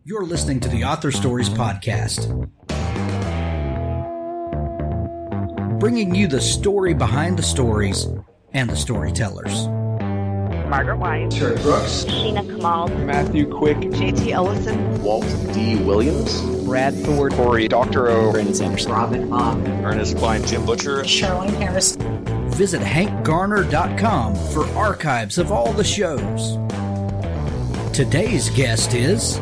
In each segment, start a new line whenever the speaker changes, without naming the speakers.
You're listening to the Author Stories Podcast, bringing you the story behind the stories and the storytellers.
Margaret White,
Terry Brooks,
Sheena Kamal,
Matthew Quick,
J.T. Ellison,
Walt D. Williams,
Brad Thor,
Corey, Dr. O,
Brandon Sanders,
Robin Mom,
Ernest Klein, Jim Butcher,
Sherwin Harris.
Visit hankgarner.com for archives of all the shows. Today's guest is...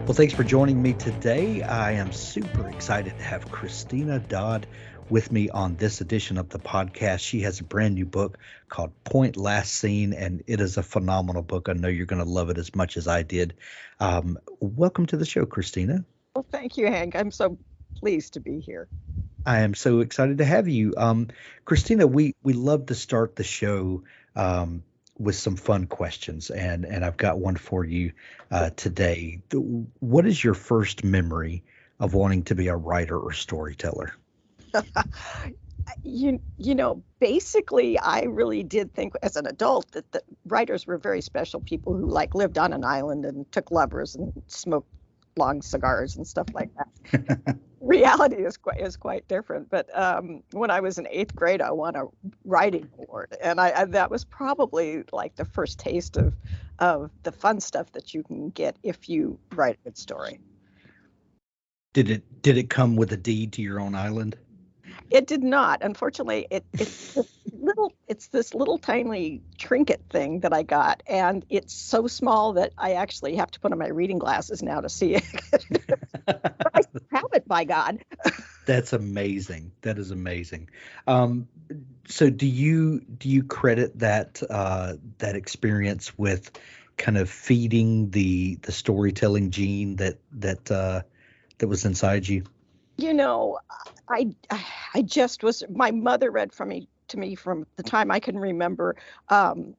Well, thanks for joining me today. I am super excited to have Christina Dodd with me on this edition of the podcast. She has a brand new book called Point Last Seen, and it is a phenomenal book. I know you're going to love it as much as I did. Welcome to the show, Christina.
Well, thank you, Hank. I'm so pleased to be here.
I am so excited to have you. Christina, we love to start the show with some fun questions, and I've got one for you today. What is your first memory of wanting to be a writer or storyteller?
You know, basically, I really did think as an adult that the writers were very special people who lived on an island and took lovers and smoked long cigars and stuff like that. Reality is quite different. But when I was in 8th grade, I won a writing award, and I that was probably like the first taste of the fun stuff that you can get if you write a good story.
Did it come with a deed to your own island?
It did not. Unfortunately, it's this little tiny trinket thing that I got, and it's so small that I actually have to put on my reading glasses now to see it. But I have it, by God.
That's amazing. That is amazing. So do you credit that experience with kind of feeding the storytelling gene that was inside you?
You know, I just was. My mother read to me from the time I can remember, and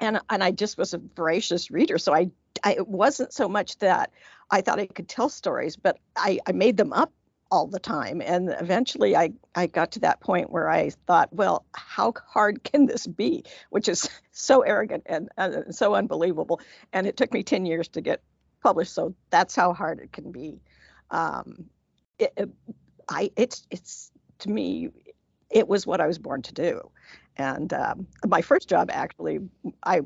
I just was a voracious reader. So it wasn't so much that I thought I could tell stories, but I made them up all the time. And eventually I got to that point where I thought, well, how hard can this be? Which is so arrogant and so unbelievable. And it took me 10 years to get published. So that's how hard it can be. It's to me, it was what I was born to do. And my first job, actually, I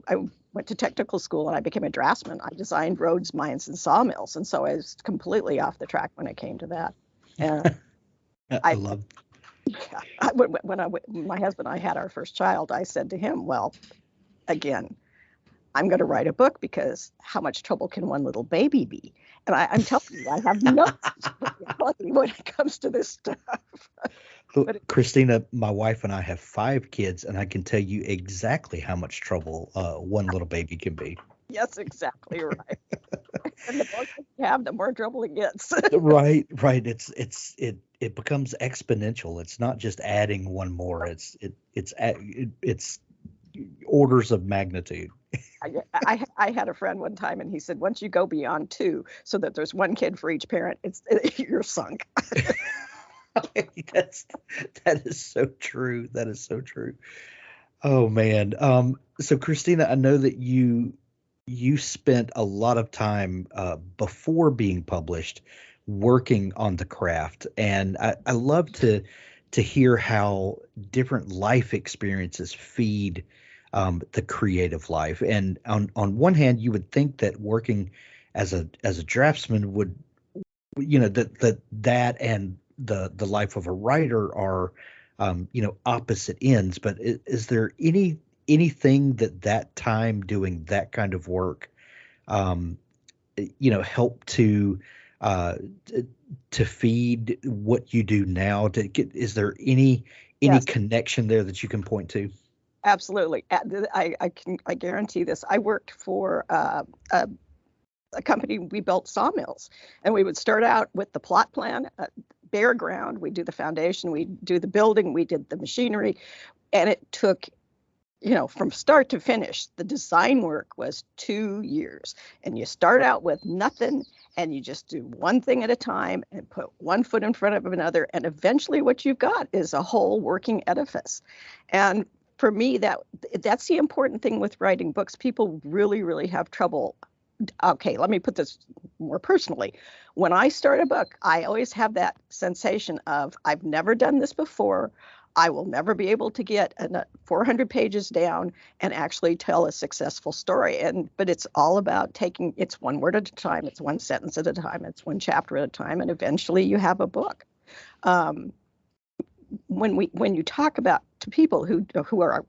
went to technical school and I became a draftsman. I designed roads, mines, and sawmills. And so I was completely off the track when it came to that. And
I love.
Yeah, when my husband and I had our first child, I said to him, well, again, I'm going to write a book because how much trouble can one little baby be? And I'm telling you, I have no reality when it comes to this stuff.
Look, Christina, my wife and I have 5 kids, and I can tell you exactly how much trouble one little baby can be.
Yes, exactly right. And the more you have, the more trouble it gets.
Right. It becomes exponential. It's not just adding one more. It's orders of magnitude.
I had a friend one time, and he said, once you go beyond 2, so that there's 1 kid for each parent, you're sunk.
That is so true. That is so true. Oh man. So Christina, I know that you spent a lot of time before being published working on the craft, and I love to hear how different life experiences feed the creative life. And on one hand, you would think that working as a draftsman would, that and the life of a writer are, opposite ends. But is there anything that time doing that kind of work, helped to feed what you do now? Is there any
Yes.
connection there that you can point to?
Absolutely. I guarantee this. I worked for a company. We built sawmills, and we would start out with the plot plan, bare ground. We do the foundation, we do the building, we did the machinery, and it took, from start to finish. The design work was 2 years, and you start out with nothing, and you just do one thing at a time and put one foot in front of another, and eventually what you've got is a whole working edifice. And for me, that's the important thing with writing books. People really, really have trouble. Okay, let me put this more personally. When I start a book, I always have that sensation of, I've never done this before. I will never be able to get 400 pages down and actually tell a successful story. But it's all about it's one word at a time, it's one sentence at a time, it's one chapter at a time, and eventually you have a book. When you talk to people who are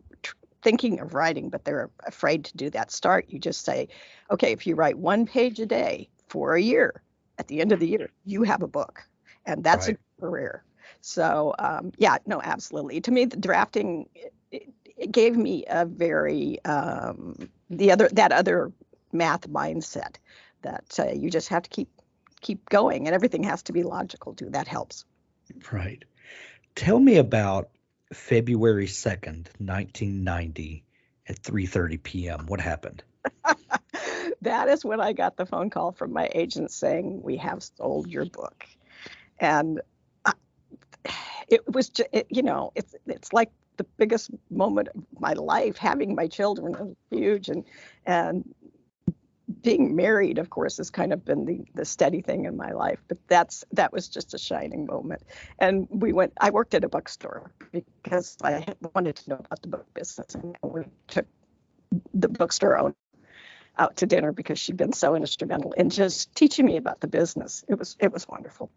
thinking of writing, but they're afraid to do that start, you just say, okay, if you write 1 page a day for a year, at the end of the year, you have a book, and that's a career. So yeah, no, absolutely. To me, the drafting, it gave me a very that other math mindset that you just have to keep going, and everything has to be logical too. That helps.
Right. Tell me about February 2nd, 1990 at 3:30 p.m. What happened?
That is when I got the phone call from my agent saying, we have sold your book. And it was just, it's like the biggest moment of my life. Having my children was huge, and being married, of course, has kind of been the steady thing in my life. But that was just a shining moment. And I worked at a bookstore because I wanted to know about the book business, and we took the bookstore owner out to dinner because she'd been so instrumental in just teaching me about the business. It was wonderful.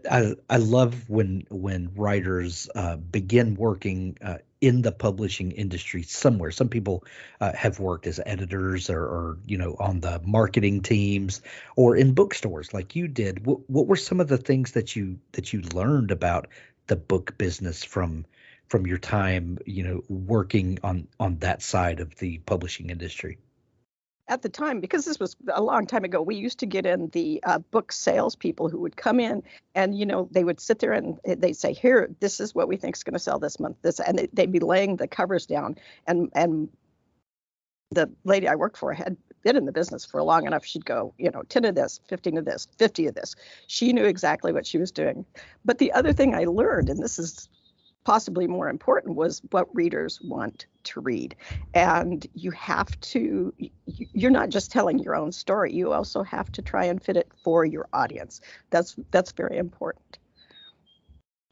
I love when writers begin working in the publishing industry somewhere. Some people have worked as editors or on the marketing teams or in bookstores like you did. What were some of the things that you learned about the book business from your time working on that side of the publishing industry?
At the time, because this was a long time ago, we used to get in the book salespeople who would come in, and they would sit there and they'd say, "Here, this is what we think is going to sell this month." And they'd be laying the covers down. And the lady I worked for had been in the business for long enough. She'd go, 10 of this, 15 of this, 50 of this. She knew exactly what she was doing. But the other thing I learned, and this is possibly more important, was what readers want to read. And you're not just telling your own story, you also have to try and fit it for your audience. That's very important.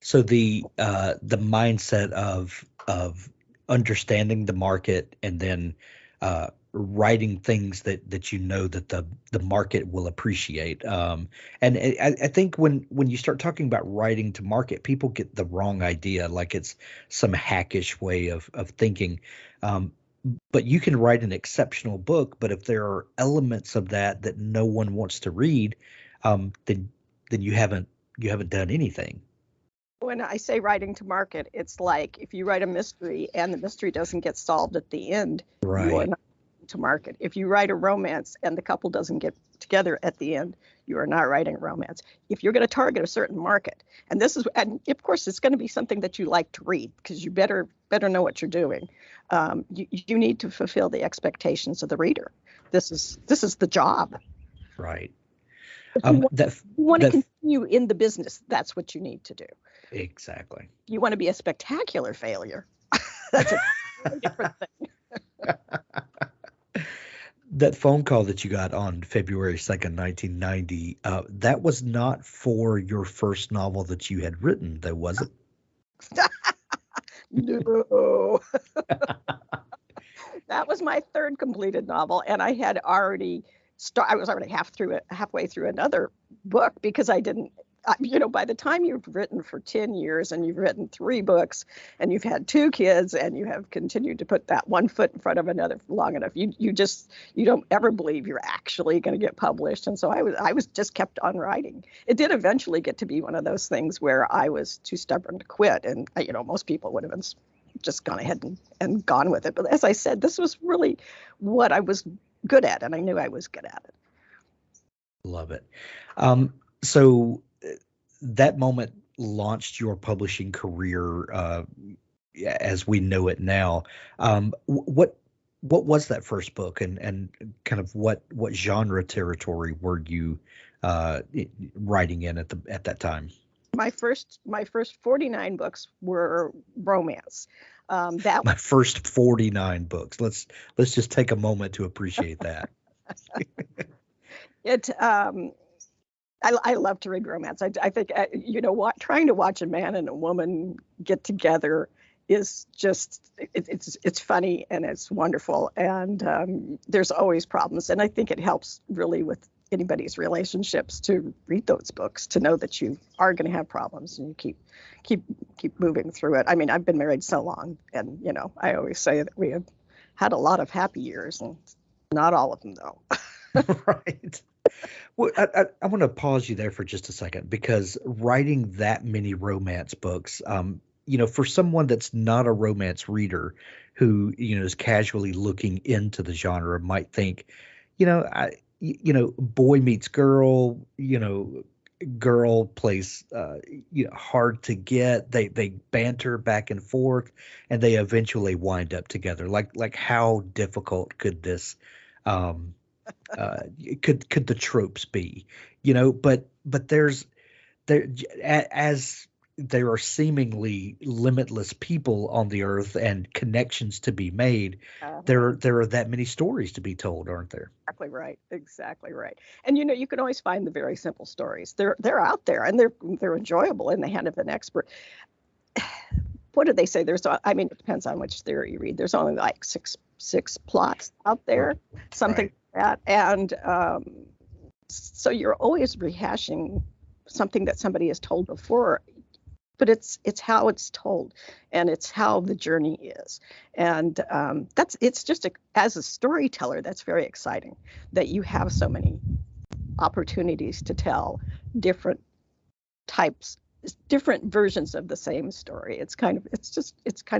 So the mindset of understanding the market and then writing things that that the market will appreciate. And I think when you start talking about writing to market, people get the wrong idea, like it's some hackish way of thinking. But you can write an exceptional book, but if there are elements of that no one wants to read, then you haven't done anything.
When I say writing to market, it's like if you write a mystery and the mystery doesn't get solved at the end,
Right.
You are not to market. If you write a romance and the couple doesn't get together at the end, you are not writing a romance. If you're going to target a certain market, and of course it's going to be something that you like to read, because you better know what you're doing. You need to fulfill the expectations of the reader. This is the job.
Right.
If you want to continue in the business, that's what you need to do.
Exactly.
If you want to be a spectacular failure, that's a very different thing.
That phone call that you got on February 2nd, 1990, that was not for your first novel that you had written, though, was it?
No. That was my third completed novel, and I had already I was already halfway through another book, because I didn't, by the time you've written for 10 years and you've written 3 books and you've had 2 kids and you have continued to put that one foot in front of another for long enough, you don't ever believe you're actually going to get published. And so I was just kept on writing. It did eventually get to be one of those things where I was too stubborn to quit. And, most people would have been just gone ahead and gone with it. But as I said, this was really what I was good at, and I knew I was good at it.
Love it. So that moment launched your publishing career as we know it now. What was that first book, and kind of what genre territory were you writing in at that time?
My first 49 books were romance. That
My first 49 books. Let's just take a moment to appreciate that.
it I love to read romance. I think trying to watch a man and a woman get together is just it's funny and it's wonderful, and there's always problems, and I think it helps really with anybody's relationships to read those books, to know that you are going to have problems and you keep moving through it. I mean, I've been married so long, and I always say that we have had a lot of happy years, and not all of them though.
Right. Well, I want to pause you there for just a second, because writing that many romance books, for someone that's not a romance reader who, is casually looking into the genre, might think, boy meets girl, girl plays, hard to get. They banter back and forth, and they eventually wind up together. Like how difficult could this, could the tropes be, but as there are seemingly limitless people on the earth and connections to be made, there are that many stories to be told, aren't there?
Exactly right. And you can always find the very simple stories. They're out there, and they're enjoyable in the hand of an expert. What do they say? It depends on which theory you read. There's only like six plots out there, something like that. And so you're always rehashing something that somebody has told before, but it's how it's told, and it's how the journey is. And it's just as a storyteller, that's very exciting that you have so many opportunities to tell different versions of the same story. It's kind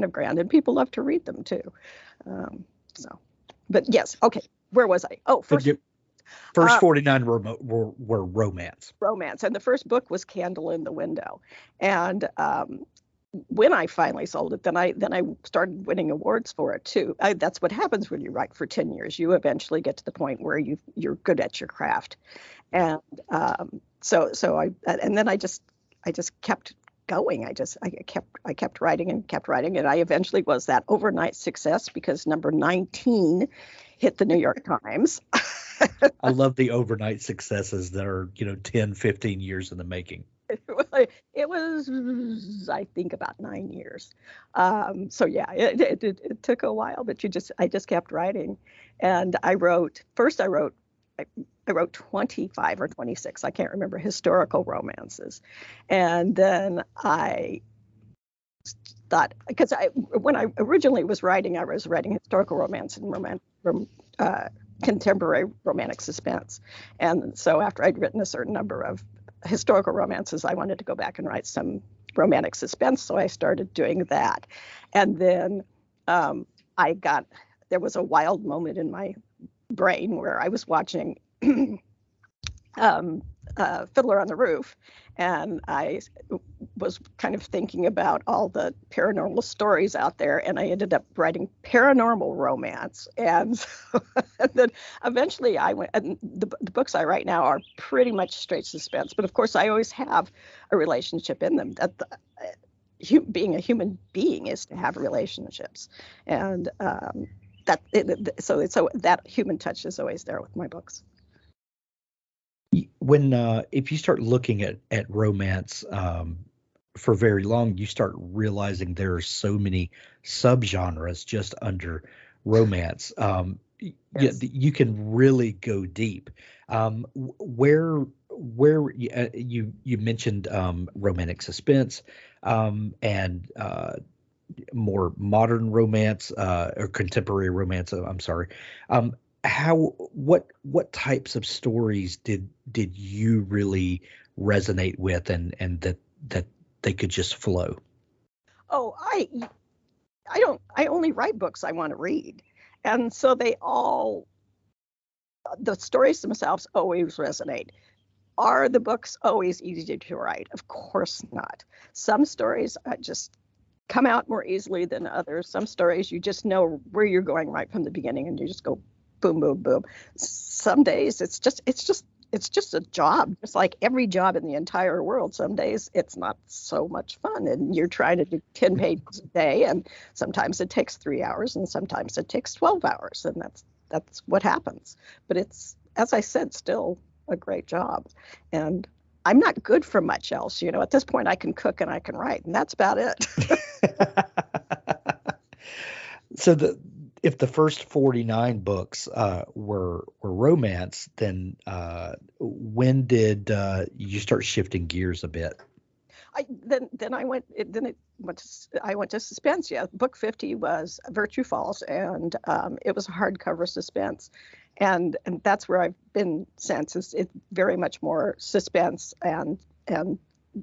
of grand, and people love to read them too. But yes, okay. Where was I? Oh,
first 49 were romance.
Romance, and the first book was Candle in the Window, and when I finally sold it, then I started winning awards for it too. That's what happens when you write for 10 years. You eventually get to the point where you're good at your craft, and then I just kept going. I kept writing, and I eventually was that overnight success because number 19 hit the New York Times.
I love the overnight successes that are 10, 15 years in the making.
It was, I think, about 9 years. So yeah, it took a while, but I just kept writing, and I wrote 25 or 26, I can't remember, historical romances. And then I thought, because when I originally was writing, I was writing historical romance and contemporary romantic suspense. And so after I'd written a certain number of historical romances, I wanted to go back and write some romantic suspense. So I started doing that. And then there was a wild moment in my brain where I was watching Fiddler on the Roof, and I was kind of thinking about all the paranormal stories out there, and I ended up writing paranormal romance. And then eventually I went, and the books I write now are pretty much straight suspense, but of course I always have a relationship in them. That being a human being is to have relationships, and so that human touch is always there with my books.
When if you start looking at romance for very long, you start realizing there are so many subgenres just under romance.
Yes.
You can really go deep. Where you mentioned romantic suspense and more modern romance or contemporary romance. I'm sorry. What types of stories did you really resonate with, and that they could just flow?
Oh, I only write books I want to read, and so the stories themselves always resonate. Are the books always easy to write? Of course not. Some stories just come out more easily than others. Some stories you just know where you're going right from the beginning, and you just go boom, boom, boom. Some days it's just it's just a job, just like every job in the entire world. Some days it's not so much fun, and you're trying to do 10 pages a day, and sometimes it takes 3 hours, and sometimes it takes 12 hours, and that's what happens. But it's, as I said, still a great job, and I'm not good for much else. At this point, I can cook and I can write, and that's about it.
So if the first 49 books were romance, then when did you start shifting gears a bit?
I went to suspense. Yeah, book 50 was Virtue Falls, and it was a hardcover suspense, and that's where I've been since. It's very much more suspense and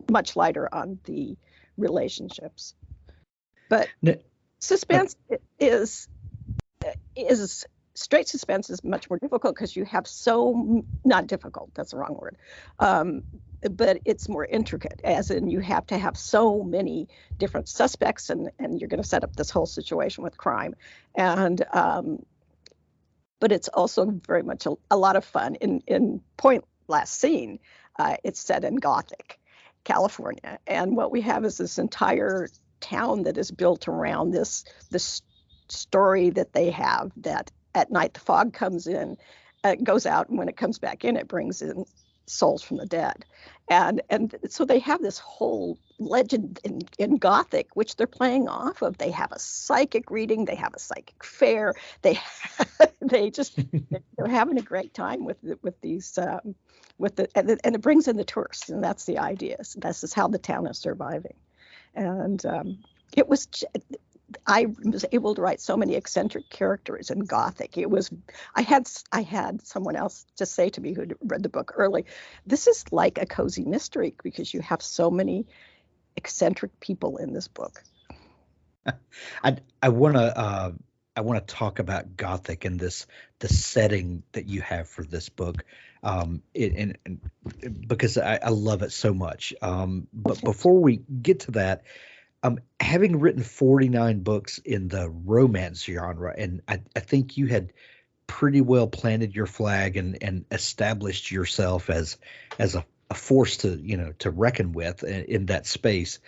much lighter on the relationships. But suspense is straight suspense is much more difficult because you have not difficult. That's the wrong word. But it's more intricate, as in you have to have so many different suspects, and you're going to set up this whole situation with crime. And but it's also very much a lot of fun. In Point Last Scene, it's set in Gothic, California, and what we have is this entire town that is built around this story that they have, that at night the fog comes in, goes out, and when it comes back in, it brings in souls from the dead. And so they have this whole legend in Gothic, which they're playing off of. They have a psychic reading, they have a psychic fair, they're having a great time with these and it brings in the tourists, and that's the idea. So this is how the town is surviving. And I was able to write so many eccentric characters in Gothic. I had someone else just say to me who read the book early, this is like a cozy mystery because you have so many eccentric people in this book.
I want to talk about Gothic and the setting that you have for this book, and because I love it so much. But before we get to that, having written 49 books in the romance genre, and I think you had pretty well planted your flag and established yourself as a force to reckon with in that space,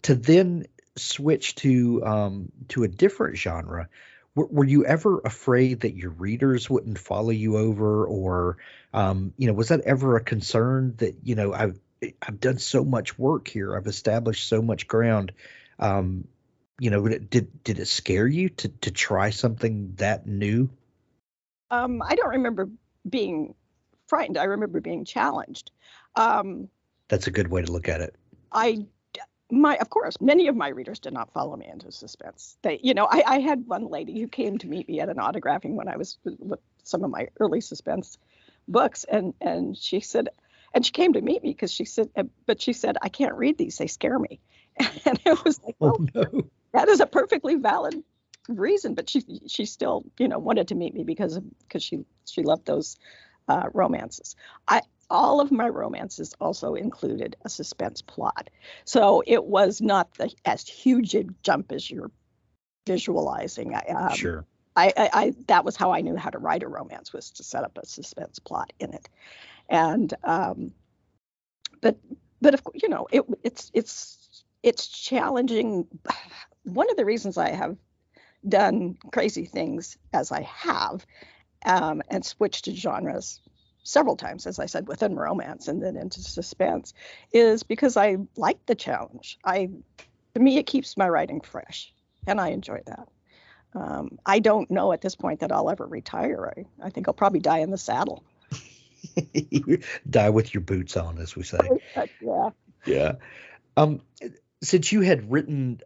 to then switch to a different genre. Were you ever afraid that your readers wouldn't follow you over, or was that ever a concern that I've done so much work here, I've established so much ground? Did it scare you to try something that new?
I don't remember being frightened. I remember being challenged.
That's a good way to look at it.
Of course, many of my readers did not follow me into suspense. I had one lady who came to meet me at an autographing when I was with some of my early suspense books, and she said, and she came to meet me because she said, I can't read these, they scare me. And it was like,
oh no,
that is a perfectly valid reason, but she still wanted to meet me because she loved those romances. All of my romances also included a suspense plot, so it was not as huge a jump as you're visualizing.
Sure.
I that was how I knew how to write a romance, was to set up a suspense plot in it. And but of course, it's challenging. One of the reasons I have done crazy things as I have, and switched to genres several times, as I said, within romance and then into suspense, is because I like the challenge. To me, it keeps my writing fresh, and I enjoy that. I don't know at this point that I'll ever retire. I think I'll probably die in the saddle.
Die with your boots on, as we say. Yeah. Since you had written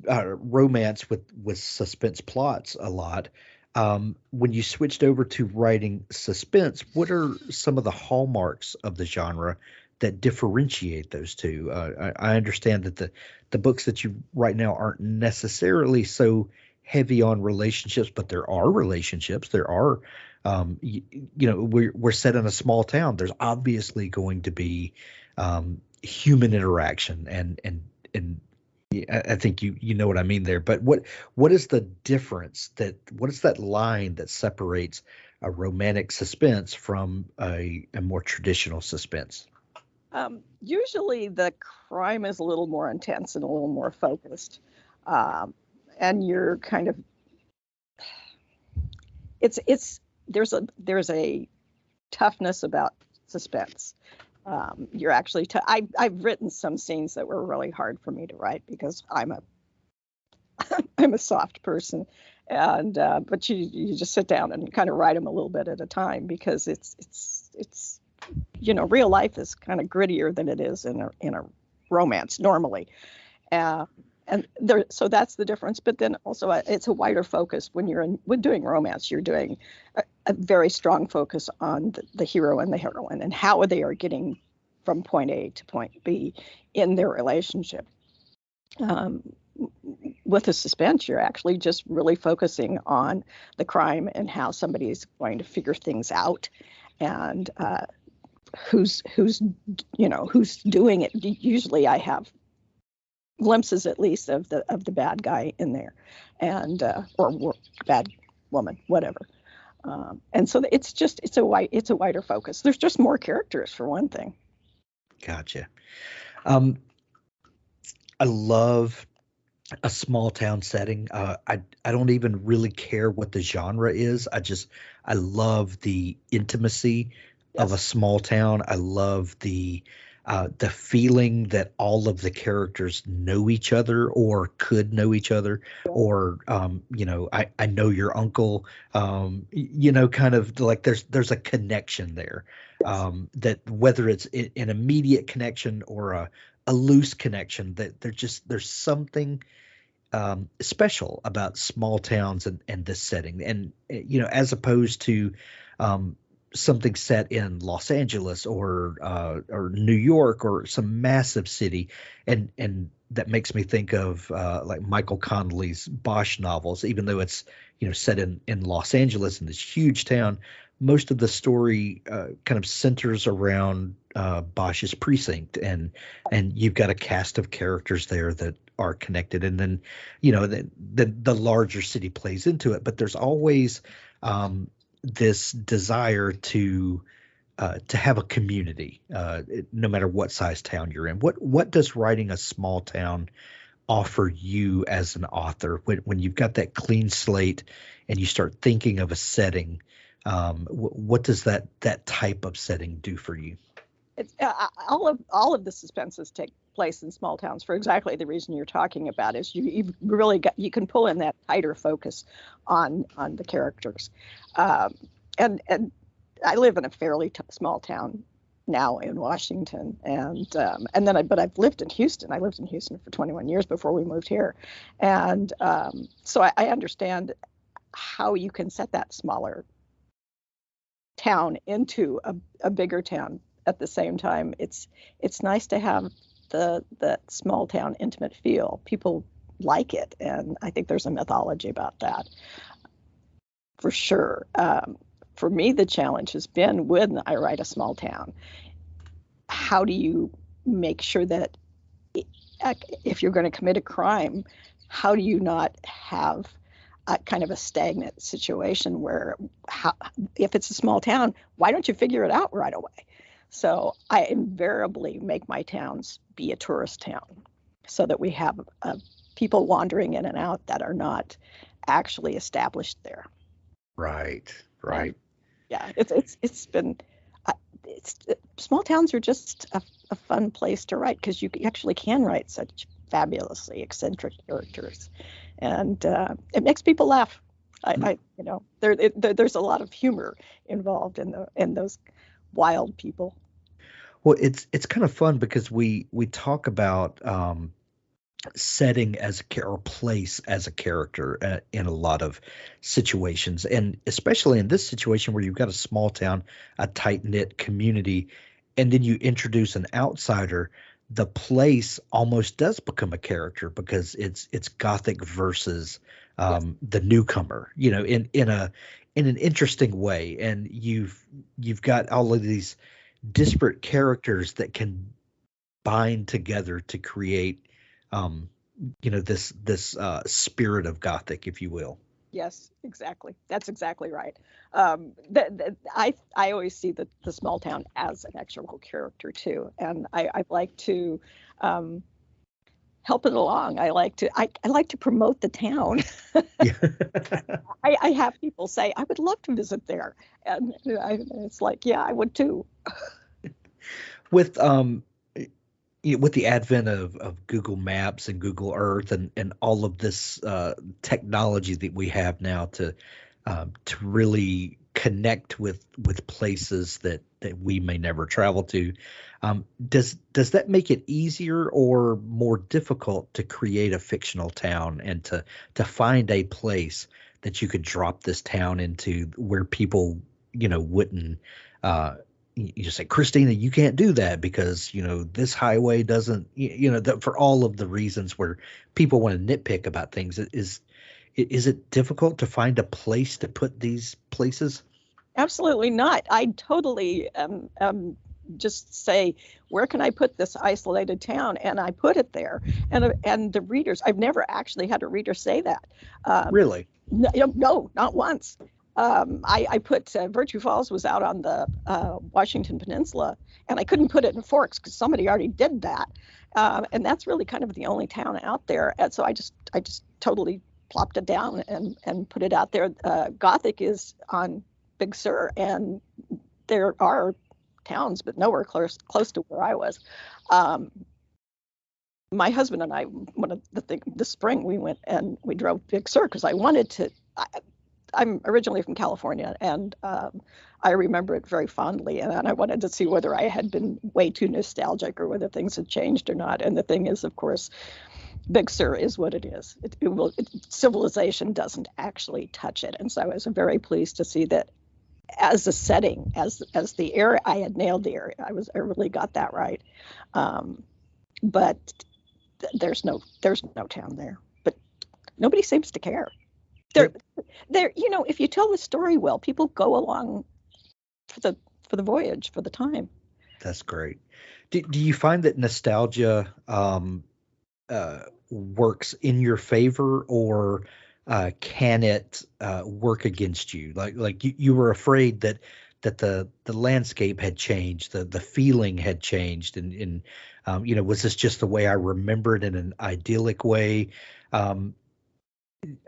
romance with suspense plots a lot, when you switched over to writing suspense, what are some of the hallmarks of the genre that differentiate those two? I understand that the books that you write now aren't necessarily so heavy on relationships, but there are relationships. There are, we're set in a small town. There's obviously going to be human interaction, and I think you know what I mean there. But what is the difference? What is that line that separates a romantic suspense from a more traditional suspense?
Usually the crime is a little more intense and a little more focused. Um, and you're kind of, there's a toughness about suspense. You're actually, I've written some scenes that were really hard for me to write because I'm a soft person, and but you just sit down and kind of write them a little bit at a time because it's real life is kind of grittier than it is in a romance normally. And there, so that's the difference. But then also it's a wider focus when doing romance. You're doing a very strong focus on the hero and the heroine and how they are getting from point A to point B in their relationship. With a suspense, you're actually just really focusing on the crime and how somebody is going to figure things out, and who's doing it. Usually, I have glimpses at least of the bad guy in there, and or bad woman, whatever. And so it's a wider focus. There's just more characters for one thing.
Gotcha. I love a small town setting. I don't even really care what the genre is. I love the intimacy of a small town. I love the feeling that all of the characters know each other or could know each other, or I know your uncle. Kind of like there's a connection there. That whether it's an immediate connection or a loose connection, that there's something special about small towns and this setting, and as opposed to something set in Los Angeles or New York or some massive city, and that makes me think of like Michael Connelly's Bosch novels. Even though it's set in Los Angeles in this huge town, most of the story kind of centers around Bosch's precinct, and you've got a cast of characters there that are connected, and then the larger city plays into it. But there's always this desire to have a community, no matter what size town you're in. What does writing a small town offer you as an author when you've got that clean slate and you start thinking of a setting? What does that type of setting do for you?
It's all of the suspenses take place in small towns for exactly the reason you're talking about. Is you really you can pull in that tighter focus on the characters, and I live in a fairly small town now in Washington, but I've lived in Houston. I lived in Houston for 21 years before we moved here, and so I understand how you can set that smaller town into a bigger town. At the same time, it's nice to have the small town intimate feel. People like it, and I think there's a mythology about that for sure. For me, the challenge has been when I write a small town, how do you make sure that if you're going to commit a crime, how do you not have a kind of a stagnant situation where if it's a small town, why don't you figure it out right away? So I invariably make my towns be a tourist town so that we have people wandering in and out that are not actually established there.
Right.
Yeah, it's been small towns are just a fun place to write because you actually can write such fabulously eccentric characters, and it makes people laugh. There's a lot of humor involved in those wild people.
Well, it's kind of fun because we talk about setting as or place as a character in a lot of situations, and especially in this situation where you've got a small town, a tight-knit community, and then you introduce an outsider. The place almost does become a character because it's Gothic versus the newcomer, in an interesting way, and you've got all of these disparate characters that can bind together to create this spirit of Gothic, if you will.
Yes, exactly. That's exactly right. I always see the small town as an actual character too, and I like to um, help it along. I like to promote the town.
Yeah.
I have people say I would love to visit there, and it's like, yeah, I would too.
With with the advent of Google Maps and Google Earth and all of this technology that we have now to really connect with places that we may never travel to, does that make it easier or more difficult to create a fictional town and to find a place that you could drop this town into where people wouldn't you just say, Christina, you can't do that because, this highway doesn't, for all of the reasons where people want to nitpick about things. Is it difficult to find a place to put these places?
Absolutely not. I totally just say, where can I put this isolated town? And I put it there. And the readers, I've never actually had a reader say that.
Really?
No, not once. I put Virtue Falls was out on the Washington Peninsula, and I couldn't put it in Forks because somebody already did that. And that's really kind of the only town out there. And so I just totally plopped it down and put it out there. Gothic is on Big Sur, and there are towns, but nowhere close to where I was. My husband and I, this spring, we went and we drove Big Sur because I wanted to. I'm originally from California, and I remember it very fondly. And I wanted to see whether I had been way too nostalgic or whether things had changed or not. And the thing is, of course, Big Sur is what it is. Civilization doesn't actually touch it. And so I was very pleased to see that as a setting, as the area, I had nailed the area. I really got that right. But there's no town there. But nobody seems to care. There, if you tell the story well, people go along for the voyage, for the time.
That's great. Do you find that nostalgia works in your favor, or can it work against you? Like you were afraid that the landscape had changed, the feeling had changed, and was this just the way I remember it in an idyllic way?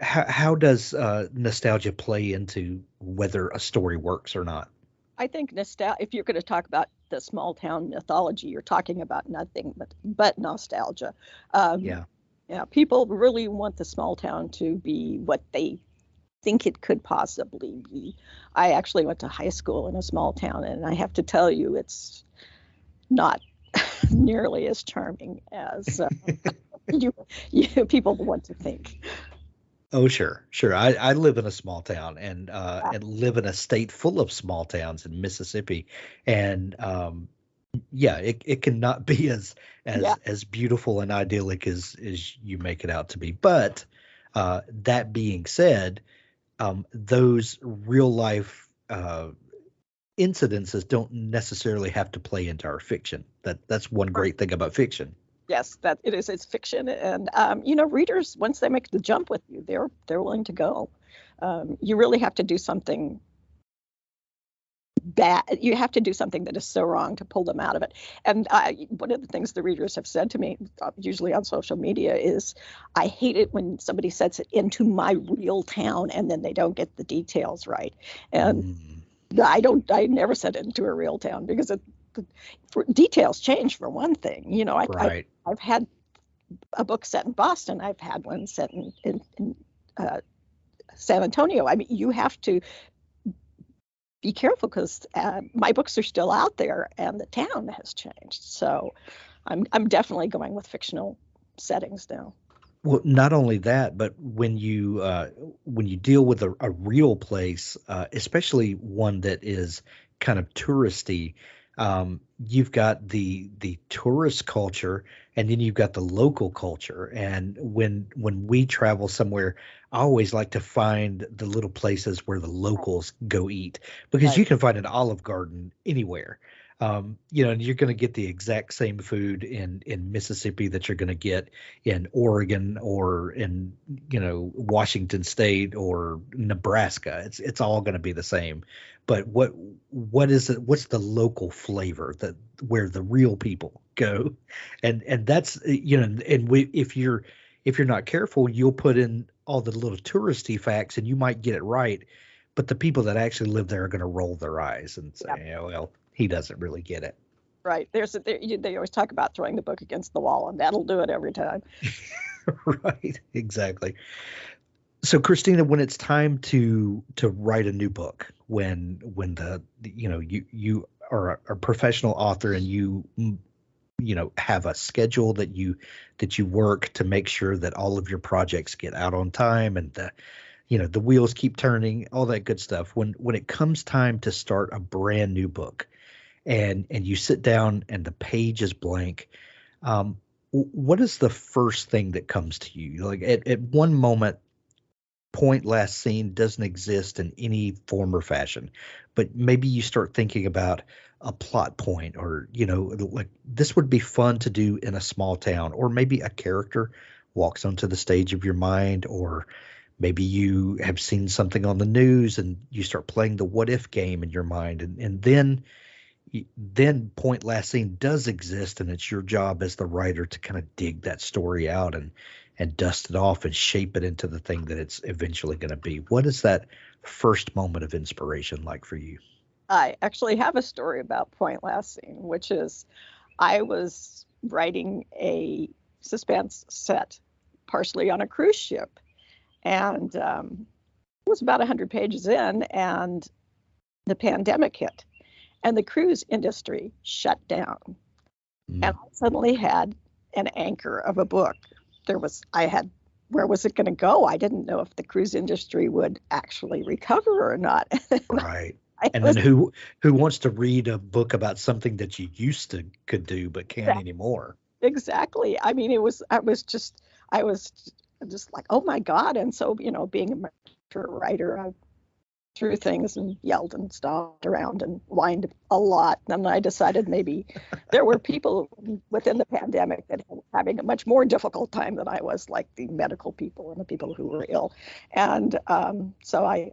How does nostalgia play into whether a story works or not?
I think if you're going to talk about the small town mythology, you're talking about nothing but nostalgia.
Yeah.
Yeah, people really want the small town to be what they think it could possibly be. I actually went to high school in a small town, and I have to tell you, it's not nearly as charming as people want to think.
Oh, sure. I live in a small town and live in a state full of small towns in Mississippi, and it cannot be as beautiful and idyllic as you make it out to be. But that being said, those real life incidences don't necessarily have to play into our fiction. That's one great thing about fiction.
Yes, that it is. It's fiction, and readers, once they make the jump with you, they're willing to go. You really have to do something bad. You have to do something that is so wrong to pull them out of it. And one of the things the readers have said to me, usually on social media, is I hate it when somebody sets it into my real town and then they don't get the details right. And I never set it into a real town because details change, for one thing.
Right.
I've had a book set in Boston. I've had one set in San Antonio. I mean, you have to be careful because my books are still out there and the town has changed. So I'm definitely going with fictional settings now.
Well, not only that, but when you deal with a real place, especially one that is kind of touristy, you've got the tourist culture, and then you've got the local culture. And when we travel somewhere, I always like to find the little places where the locals go eat, because you can find an Olive Garden anywhere. And you're going to get the exact same food in Mississippi that you're going to get in Oregon or in, Washington State or Nebraska. It's all going to be the same. But what is it? What's the local flavor that where the real people go? And that's, and if you're not careful, you'll put in all the little touristy facts and you might get it right. But the people that actually live there are going to roll their eyes and say,
Yep.
"Yeah, well, he doesn't really get it."
Right. They always talk about throwing the book against the wall, and that'll do it every time.
Right. Exactly. So, Christina, when it's time to write a new book, when you are a professional author and you have a schedule that you work to make sure that all of your projects get out on time and the wheels keep turning, all that good stuff. When it comes time to start a brand new book and you sit down and the page is blank, what is the first thing that comes to you? Like at one moment, point last scene doesn't exist in any form or fashion, but maybe you start thinking about a plot point or, like this would be fun to do in a small town, or maybe a character walks onto the stage of your mind, or maybe you have seen something on the news and you start playing the what if game in your mind. And then point last scene does exist. And it's your job as the writer to kind of dig that story out and dust it off and shape it into the thing that it's eventually going to be. What is that first moment of inspiration like for you?
I actually have a story about Point Last Scene, which is I was writing a suspense set partially on a cruise ship. And it was about 100 pages in, and the pandemic hit, and the cruise industry shut down. And I suddenly had an anchor of a book. Where was it going to go? I didn't know if the cruise industry would actually recover or not.
Right. And then who wants to read a book about something that you used to could do but can't anymore?
Exactly. I mean, I was just like, oh my God. And so, being a mature writer, I threw things and yelled and stomped around and whined a lot. And I decided maybe there were people within the pandemic that were having a much more difficult time than I was, like the medical people and the people who were ill. And so I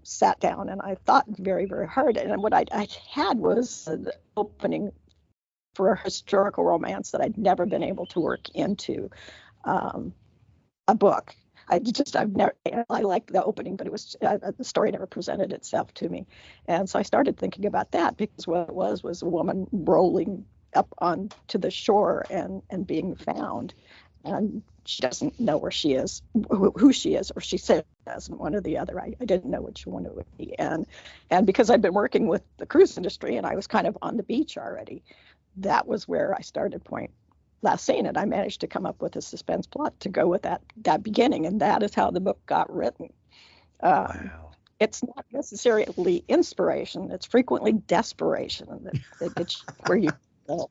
sat down and I thought very, very hard. And what I had was the opening for a historical romance that I'd never been able to work into a book. I liked the opening, but it was the story never presented itself to me. And so I started thinking about that, because what it was a woman rolling up onto the shore and being found. And she doesn't know where she is, who she is, or she said doesn't, one or the other. I didn't know which one it would be. And because I'd been working with the cruise industry and I was kind of on the beach already, that was where I started Point Last Scene. And I managed to come up with a suspense plot to go with that beginning. And that is how the book got written.
Wow.
It's not necessarily inspiration. It's frequently desperation that gets where you go.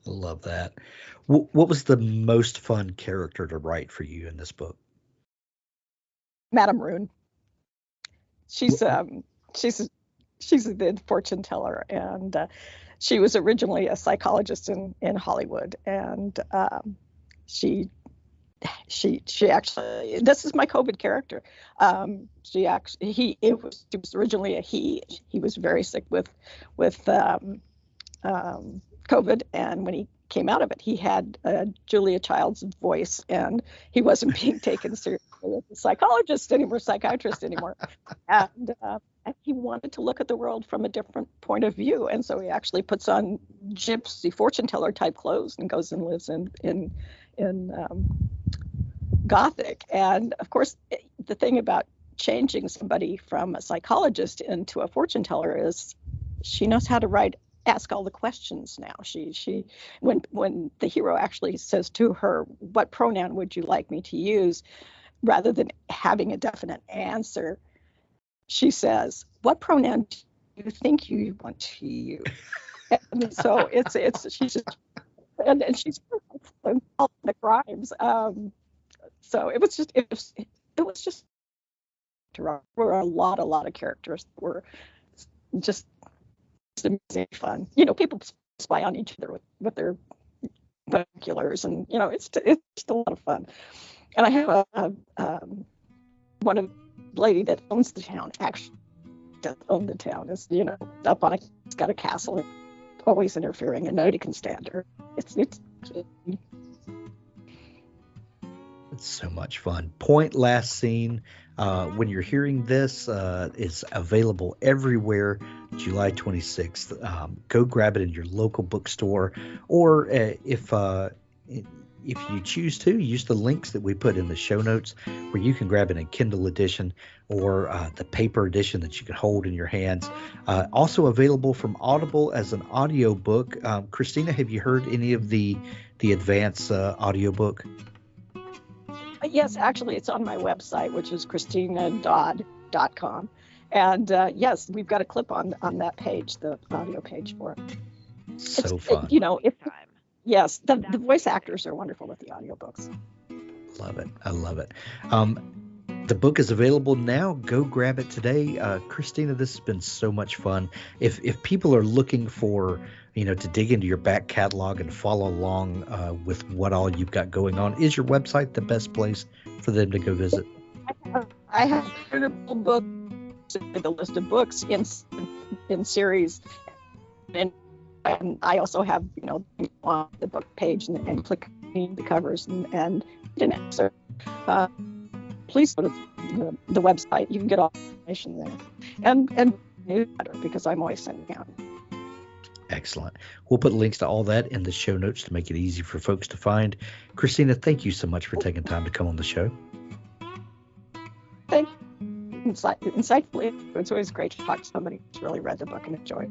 I love that. What was the most fun character to write for you in this book?
Madame Rune. She's the fortune teller, and she was originally a psychologist in Hollywood, and she actually, this is my COVID character. He was originally a he. He was very sick with COVID, and when he came out of it, he had Julia Child's voice, and he wasn't being taken seriously as a psychiatrist anymore. And he wanted to look at the world from a different point of view, and so he actually puts on gypsy fortune teller type clothes and goes and lives in Gothic. And of course, the thing about changing somebody from a psychologist into a fortune teller is she knows how to ask all the questions now. When the hero actually says to her, what pronoun would you like me to use, rather than having a definite answer, she says, what pronoun do you think you want to use? And so she's just, and she's all the crimes. So it was just there were a lot of characters that were just amazing fun. People spy on each other with their binoculars, and it's just a lot of fun. And I have one of the lady that owns the town, actually does own the town, is up on it's got a castle, always interfering, and nobody can stand her. It's
so much fun. Point Last Scene, when you're hearing this, is available everywhere July 26th. Go grab it in your local bookstore, or if you choose to, use the links that we put in the show notes, where you can grab it in Kindle edition or the paper edition that you can hold in your hands. Also available from Audible as an audiobook. Christina, have you heard any of the advanced audiobook?
Yes, actually, it's on my website, which is ChristinaDodd.com. And yes, we've got a clip on that page, the audio page for it.
So fun.
Yes, the voice actors are wonderful with the audiobooks.
Love it. I love it. The book is available now. Go grab it today. Christina, this has been so much fun. If people are looking for, to dig into your back catalog and follow along with what all you've got going on, is your website the best place for them to go visit?
I have a printable book, the list of books in series, and I also have, on the book page and click the covers and so please go to the website. You can get all the information there, and newsletter, because I'm always sending out.
Excellent. We'll put links to all that in the show notes to make it easy for folks to find. Christina, thank you so much for taking time to come on the show.
Thank you. Insightfully, it's always great to talk to somebody who's really read the book and enjoyed it.